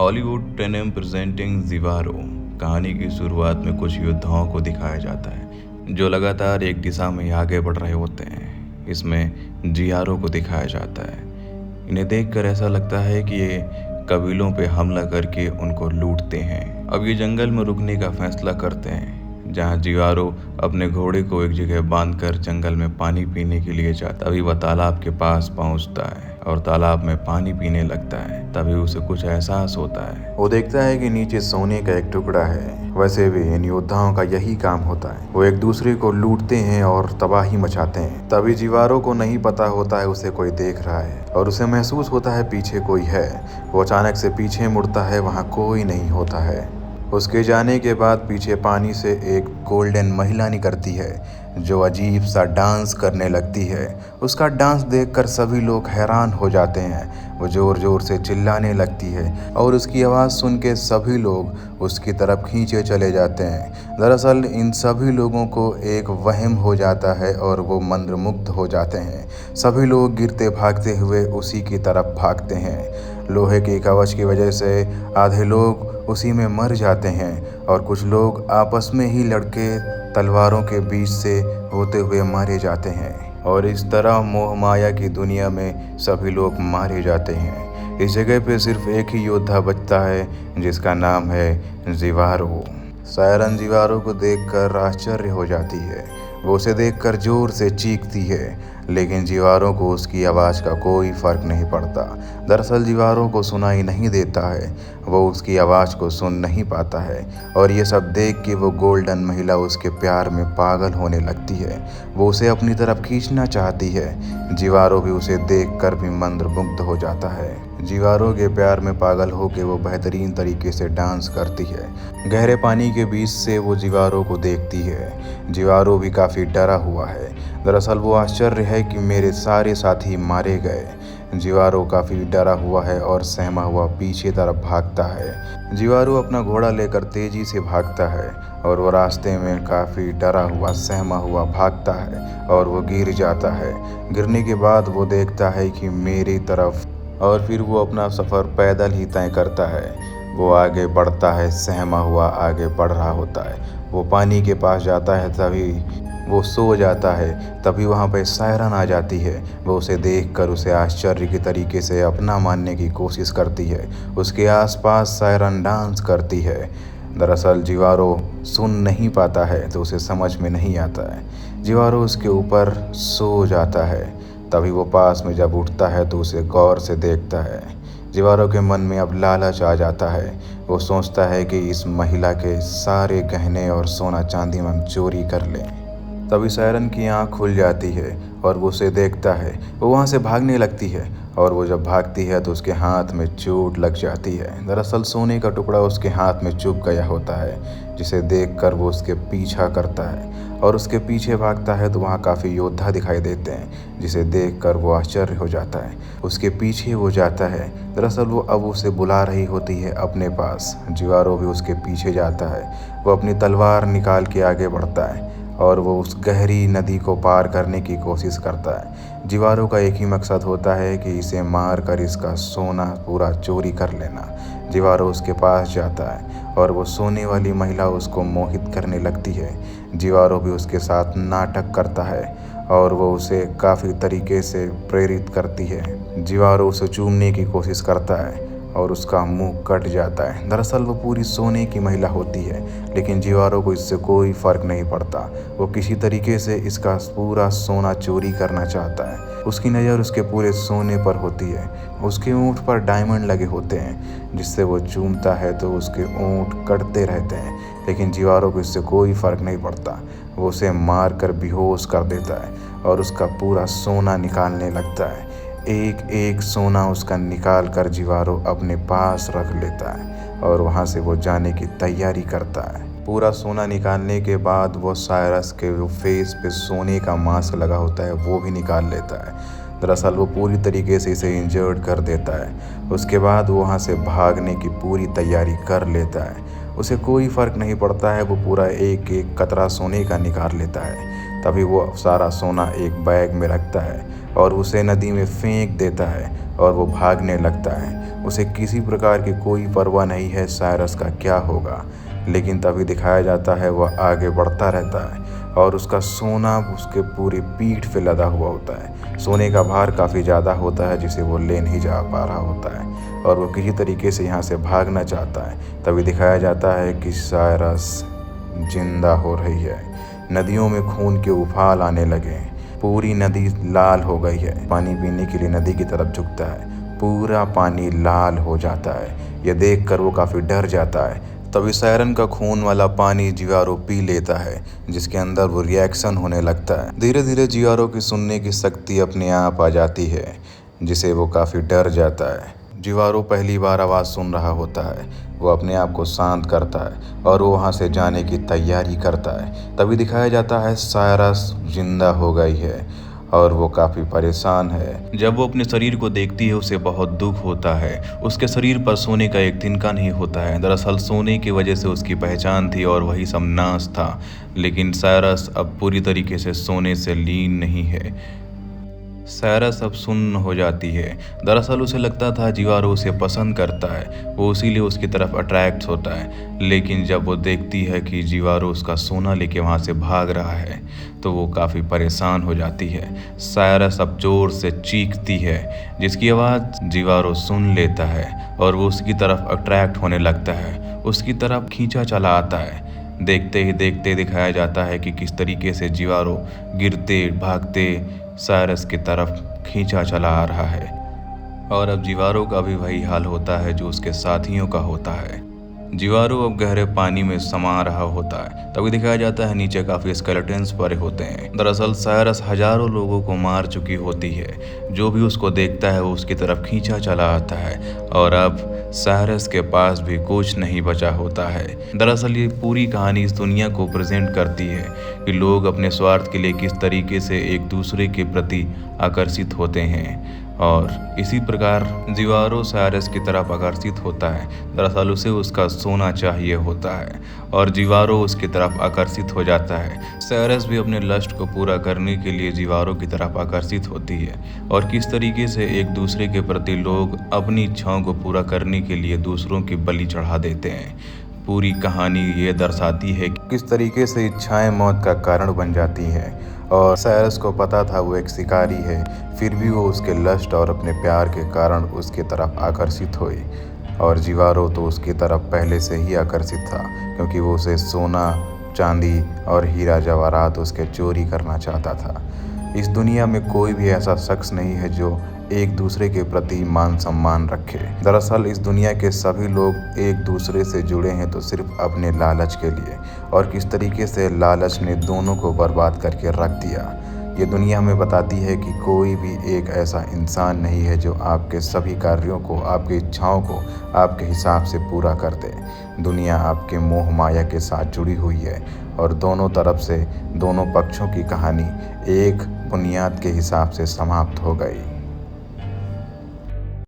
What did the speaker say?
Hollywood टेनेम presenting ज़िवारो कहानी की शुरुआत में कुछ योद्धाओं को दिखाया जाता है जो लगातार एक दिशा में आगे बढ़ रहे होते हैं। इसमें जियारो को दिखाया जाता है। इन्हें देखकर ऐसा लगता है कि ये कबीलों पे हमला करके उनको लूटते हैं। अब ये जंगल में रुकने का फैसला करते हैं, जहाँ जियारो अपने घोड़े को एक जगह बांधकर जंगल में पानी पीने के लिए जाता। तभी वह तालाब के पास पहुंचता है और तालाब में पानी पीने लगता है। तभी उसे कुछ एहसास होता है। वो देखता है कि नीचे सोने का एक टुकड़ा है। वैसे भी इन योद्धाओं का यही काम होता है, वो एक दूसरे को लूटते हैं और तबाही मचाते हैं। तभी जिवारो को नहीं पता होता है उसे कोई देख रहा है और उसे महसूस होता है पीछे कोई है। वो अचानक से पीछे मुड़ता है, वहाँ कोई नहीं होता है। उसके जाने के बाद पीछे पानी से एक गोल्डन महिला निकलती है जो अजीब सा डांस करने लगती है। उसका डांस देखकर सभी लोग हैरान हो जाते हैं। वो ज़ोर ज़ोर से चिल्लाने लगती है और उसकी आवाज़ सुन के सभी लोग उसकी तरफ खींचे चले जाते हैं। दरअसल इन सभी लोगों को एक वहम हो जाता है और वो मंत्रमुग्ध हो जाते हैं। सभी लोग गिरते भागते हुए उसी की तरफ भागते हैं। लोहे के कवच की वजह से आधे लोग उसी में मर जाते हैं और कुछ लोग आपस में ही लड़के तलवारों के बीच से होते हुए मारे जाते हैं। और इस तरह मोह माया की दुनिया में सभी लोग मारे जाते हैं। इस जगह पे सिर्फ एक ही योद्धा बचता है जिसका नाम है ज़िवारो। सायरन ज़िवारो को देखकर आश्चर्य हो जाती है। वो उसे देखकर जोर से चीखती है, लेकिन ज़िवारो को उसकी आवाज़ का कोई फ़र्क नहीं पड़ता। दरअसल ज़िवारो को सुनाई नहीं देता है, वो उसकी आवाज़ को सुन नहीं पाता है। और ये सब देख के वो गोल्डन महिला उसके प्यार में पागल होने लगती है। वो उसे अपनी तरफ खींचना चाहती है। ज़िवारो भी उसे देखकर भी मंत्रमुग्ध हो जाता है। ज़िवारो के प्यार में पागल होकर वो बेहतरीन तरीके से डांस करती है। गहरे पानी के बीच से वो ज़िवारो को देखती है। ज़िवारो भी काफ़ी डरा हुआ है। दरअसल वो आश्चर्य है कि मेरे सारे साथी मारे गए। ज़िवारो काफ़ी डरा हुआ है और सहमा हुआ पीछे तरफ भागता है। ज़िवारो अपना घोड़ा लेकर तेज़ी से भागता है और वो रास्ते में काफ़ी डरा हुआ सहमा हुआ भागता है और वो गिर जाता है। गिरने के बाद वो देखता है कि मेरी तरफ, और फिर वो अपना सफ़र पैदल ही तय करता है। वो आगे बढ़ता है, सहमा हुआ आगे बढ़ रहा होता है। वो पानी के पास जाता है, तभी वो सो जाता है। तभी वहाँ पे सायरन आ जाती है। वो उसे देखकर उसे आश्चर्य के तरीके से अपना मानने की कोशिश करती है। उसके आसपास सायरन डांस करती है। दरअसल ज़िवारो सुन नहीं पाता है तो उसे समझ में नहीं आता है। ज़िवारो उसके ऊपर सो जाता है। तभी वो पास में जब उठता है तो उसे गौर से देखता है। ज़िवारो के मन में अब लालच आ जाता है। वो सोचता है कि इस महिला के सारे गहने और सोना चांदी हम चोरी कर लें। तभी सायरन की आँख खुल जाती है और वो उसे देखता है। वो वहाँ से भागने लगती है और वो जब भागती है तो उसके हाथ में चोट लग जाती है। दरअसल सोने का टुकड़ा उसके हाथ में चुभ गया होता है, जिसे देखकर वो उसके पीछा करता है और उसके पीछे भागता है तो वहाँ काफ़ी योद्धा दिखाई देते हैं, जिसे देखकर वो आश्चर्य हो जाता है। उसके पीछे वो जाता है। दरअसल वो अब उसे बुला रही होती है अपने पास। ज़िवारो भी उसके पीछे जाता है। वो अपनी तलवार निकाल के आगे बढ़ता है और वो उस गहरी नदी को पार करने की कोशिश करता है। ज़िवारो का एक ही मकसद होता है कि इसे मार कर इसका सोना पूरा चोरी कर लेना। ज़िवारो उसके पास जाता है और वो सोने वाली महिला उसको मोहित करने लगती है। ज़िवारो भी उसके साथ नाटक करता है और वो उसे काफ़ी तरीके से प्रेरित करती है। ज़िवारो उसे चूमने की कोशिश करता है और उसका मुंह कट जाता है। दरअसल वो पूरी सोने की महिला होती है, लेकिन ज़िवारो को इससे कोई फ़र्क नहीं पड़ता। वो किसी तरीके से इसका पूरा सोना चोरी करना चाहता है। उसकी नज़र उसके पूरे सोने पर होती है। उसके ऊँट पर डायमंड लगे होते हैं, जिससे वो चूमता है तो उसके ऊँट कटते रहते हैं, लेकिन ज़िवारो को इससे कोई फ़र्क नहीं पड़ता। वो उसे मार कर बेहोश कर देता है और उसका पूरा सोना निकालने लगता है। एक एक सोना उसका निकाल कर ज़िवारो अपने पास रख लेता है और वहाँ से वो जाने की तैयारी करता है। पूरा सोना निकालने के बाद वो साइरस के वो फेस पे सोने का मास्क लगा होता है वो भी निकाल लेता है। दरअसल वो पूरी तरीके से इसे इंजर्ड कर देता है। उसके बाद वो वहाँ से भागने की पूरी तैयारी कर लेता है। उसे कोई फ़र्क नहीं पड़ता है। वो पूरा एक एक कतरा सोने का निकाल लेता है। तभी वो सारा सोना एक बैग में रखता है और उसे नदी में फेंक देता है और वो भागने लगता है। उसे किसी प्रकार की कोई परवाह नहीं है साइरस का क्या होगा। लेकिन तभी दिखाया जाता है वह आगे बढ़ता रहता है और उसका सोना उसके पूरी पीठ पे लदा हुआ होता है। सोने का भार काफ़ी ज़्यादा होता है जिसे वो ले नहीं जा पा रहा होता है और वो किसी तरीके से यहाँ से भागना चाहता है। तभी दिखाया जाता है कि साइरस जिंदा हो रही है। नदियों में खून के उफाल आने लगे। पूरी नदी लाल हो गई है। पानी पीने के लिए नदी की तरफ झुकता है। पूरा पानी लाल हो जाता है। यह देखकर वो काफ़ी डर जाता है। तभी सायरन का खून वाला पानी जिवारो पी लेता है जिसके अंदर वो रिएक्शन होने लगता है। धीरे धीरे जिवारो की सुनने की शक्ति अपने आप आ जाती है जिसे वो काफ़ी डर जाता है। जिवारो पहली बार आवाज़ सुन रहा होता है। वो अपने आप को शांत करता है और वो वहाँ से जाने की तैयारी करता है। तभी दिखाया जाता है साइरस जिंदा हो गई है और वो काफ़ी परेशान है। जब वो अपने शरीर को देखती है उसे बहुत दुख होता है। उसके शरीर पर सोने का एक तिनका नहीं होता है। दरअसल सोने की वजह से उसकी पहचान थी और वही सब नाश था। लेकिन साइरस अब पूरी तरीके से सोने से लीन नहीं है। साइरस अब सुन्न हो जाती है। दरअसल उसे लगता था जिवारो उसे पसंद करता है, वो इसीलिए उसकी तरफ अट्रैक्ट होता है। लेकिन जब वो देखती है कि जिवारो उसका सोना लेके वहाँ से भाग रहा है तो वो काफ़ी परेशान हो जाती है। साइरस अब जोर से चीखती है जिसकी आवाज़ जिवारो सुन लेता है और वो उसकी तरफ अट्रैक्ट होने लगता है। उसकी तरफ खींचा चला आता है। देखते ही देखते दिखाया जाता है कि किस तरीके से जिवारो गिरते भागते साइरस की तरफ खींचा चला आ रहा है। और अब जिवारो का भी वही हाल होता है जो उसके साथियों का होता है। जिवारो अब गहरे पानी में समा रहा होता है। तभी दिखाया जाता है नीचे काफ़ी स्केलेटन्स पड़े होते हैं। दरअसल साइरस हजारों लोगों को मार चुकी होती है। जो भी उसको देखता है वो उसकी तरफ खींचा चला आता है और अब साइरस के पास भी कुछ नहीं बचा होता है। दरअसल ये पूरी कहानी इस दुनिया को प्रेजेंट करती है कि लोग अपने स्वार्थ के लिए किस तरीके से एक दूसरे के प्रति आकर्षित होते हैं और इसी प्रकार जिवारो साइरस की तरफ आकर्षित होता है। दरअसल उसे उसका सोना चाहिए होता है और जिवारो उसकी तरफ आकर्षित हो जाता है। साइरस भी अपने लस्ट को पूरा करने के लिए जिवारो की तरफ आकर्षित होती है और किस तरीके से एक दूसरे के प्रति लोग अपनी इच्छाओं को पूरा करने के लिए दूसरों की बलि चढ़ा देते हैं। पूरी कहानी ये दर्शाती है कि किस तरीके से इच्छाएं मौत का कारण बन जाती हैं और साइरस को पता था वो एक शिकारी है, फिर भी वो उसके लस्ट और अपने प्यार के कारण उसकी तरफ आकर्षित हुई। और जिवारो तो उसकी तरफ पहले से ही आकर्षित था क्योंकि वो उसे सोना चांदी और हीरा जवाहरात उसके चोरी करना चाहता था। इस दुनिया में कोई भी ऐसा शख्स नहीं है जो एक दूसरे के प्रति मान सम्मान रखे। दरअसल इस दुनिया के सभी लोग एक दूसरे से जुड़े हैं तो सिर्फ अपने लालच के लिए और किस तरीके से लालच ने दोनों को बर्बाद करके रख दिया। ये दुनिया हमें बताती है कि कोई भी एक ऐसा इंसान नहीं है जो आपके सभी कार्यों को, आपकी इच्छाओं को आपके हिसाब से पूरा कर दे। दुनिया आपके मोह माया के साथ जुड़ी हुई है और दोनों तरफ से दोनों पक्षों की कहानी एक बुनियाद के हिसाब से समाप्त हो गई।